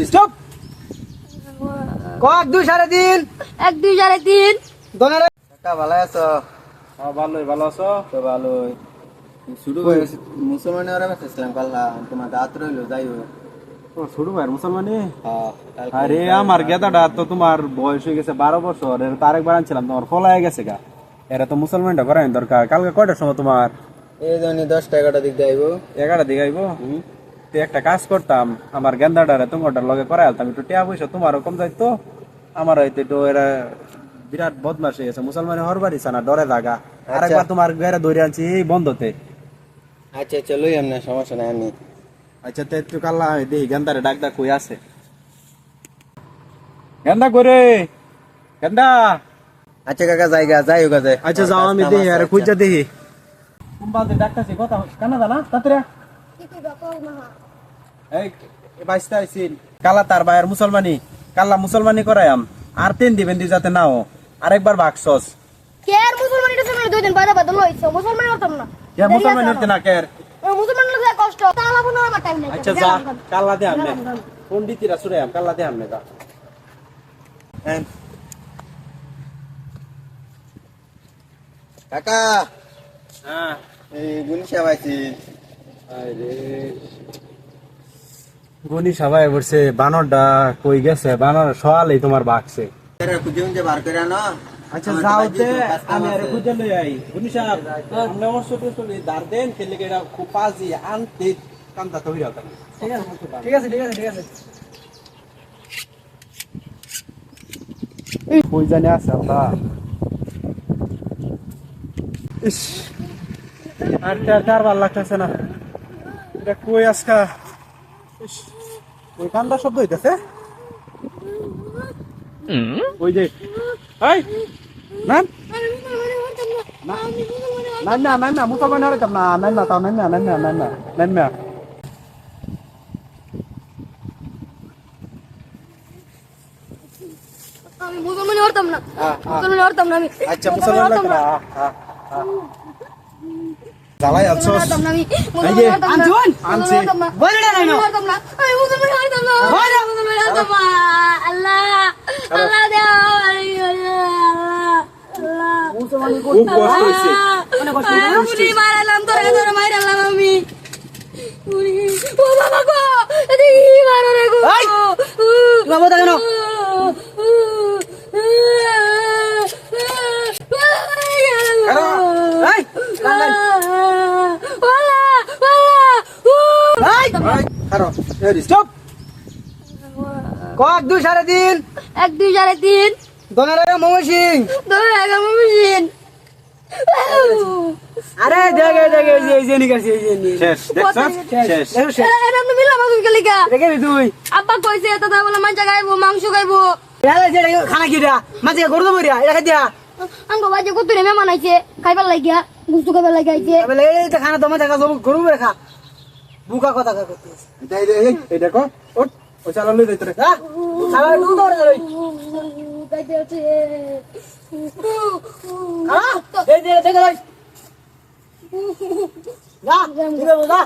Stop. Cock 2 3.5 1 2 3.5 দোনারে কাকা ভালো আছো? ভালোই ভালো আছো তো ভালোই। শুরু হয়ে মুসলমানের ওরা বেঁচেছিলাম কাল্লা তোমার দাঁত রইলো যাই হোক। ও ছোট ভাই মুসলমানি। কালকে আরে আমার গেদাটা তো তোমার বয়স হয়ে গেছে 12 বছর, এর তো আরেকবার আনছিলাম, তোমার ফলায় গেছে গা। এরা তো মুসলমানটা করাই দরকার। কালকে কয়টার সময় তোমার? এই জন্য 10-11টা দিক দিয়ে আইবো। 11টা দিকে আইবো। তো একটা কাজ করতাম, আমার গেন্দাটারে তোমারটার লগে করাই আলতাম, একটু টিয়া পয়সা তোমারও কম যাইতো, আমার হয়তো একটু এরা বিরাট বদমাশ হয়ে গেছে, মুসলমানের হর বাড়ি না ডরে জাগা। আরেকবার তোমার ঘরে ধরে আনছি এই বন্ধতে। আচ্ছা চলোই এমনি সমস্যা নাই আমি। আচ্ছা তো একটু কাল্লা দেখি গেন্দারে ডাক ডাক কই আছে। গেন্দা করে গেন্দা। আচ্ছা কাকা জায়গা যাই হোক আছে। আচ্ছা যাও আমি দেখি আরে খুঁজা দেখি। কুম্বাতে ডাকতাছি কথা কানা দানা তাতরা। এই বাইস্তা আইছিন কালা তার ভাইয়ের মুসলমানি, কাল্লা মুসলমানি করায়াম আর 3 দিবেন দি যাতে নাও আরেকবার বাকসস। কে আর মুসলমান এটা শুনে 2 দিন বাইরে বাদল হইছে মুসলমান হতাম না কে মুসলমানি হতে না কের? মুসলমান লাগে কষ্ট তালা বনো আমার টাইম নাই। আচ্ছা যা কাল্লা দে আমনে পণ্ডিতিরা সুরায়াম কাল্লা দে আমনে যা। কাকা হ্যাঁ এই গুনিশা পাইছি। আরে গনি সবাই বলছে বানরটা কই গেছে, বানর সওয়ালই তোমার বাকছে। এরা খুঁজে খুঁজে বার করে আনো। আচ্ছা যাওতে আমি আরে খুঁজে লই আই। গনি সাহেব আপনি আমার ছোট ছোট দার দেন খেলে এটা খুব পাজি আনতে কামটা তো হইরা থাকে। ঠিক আছে ঠিক আছে ঠিক আছে। কই জানি আছে আমরা। ইস আর চার বার লাগতেছে না, এটা কই আজকা। ইস ওই কান্দা শব্দ হইতেছে। ওই যে এই নাম না মুসলমান হলে না না তাও না না আমি মুসলমান হতাম না মুসলমান হতাম না আমি। আচ্ছা মুসলমান লাগবে না জ্বালাই আছো এই যে আনছি বলড়া নাই না হতাম না আমি মুসলমান হতাম না মুসলমান হতাম না। আল্লাহ আল্লাহ দাও আল্লাহ মুসলমান খুব কষ্ট হইছে উনি মারালাম তোরে তোরে মারালাম আমি উনি ও বাবা গো এদিকে মারো রে গো এই বাবা কেন স্টপ। কক 2 3.5 1 2 3.5 দোনারে মমসিং। দৌড় আগামী মেশিন আরে দেখে দেখে এই যে নিকাছি এই যে শেষ দেখছস শেষ এরা আপনি মিলা মাগুন গলিকা দেখে তুই আব্বা কইছে দাদা বলে মাছ খাইবো মাংস খাইবো এলা যে খানা কি দিয়া মাঝে গরু তো মরিয়া এটা দিয়া আঙ্গো বাজে কত রে মেহমান আইছে খাইবার লাগিয়া গুস্তু খাইবার লাগি আইছে বলে এই খানা তো মাঝে গরু গরু রেখা বুকা কথা কইছিস এই দেখো ওট ও চালা লই যাইতে রে হ্যাঁ চালা লই দৌড়ে লই গাইতে আছে হ্যাঁ এই যে দেখে লই যা ঠিক আছে যা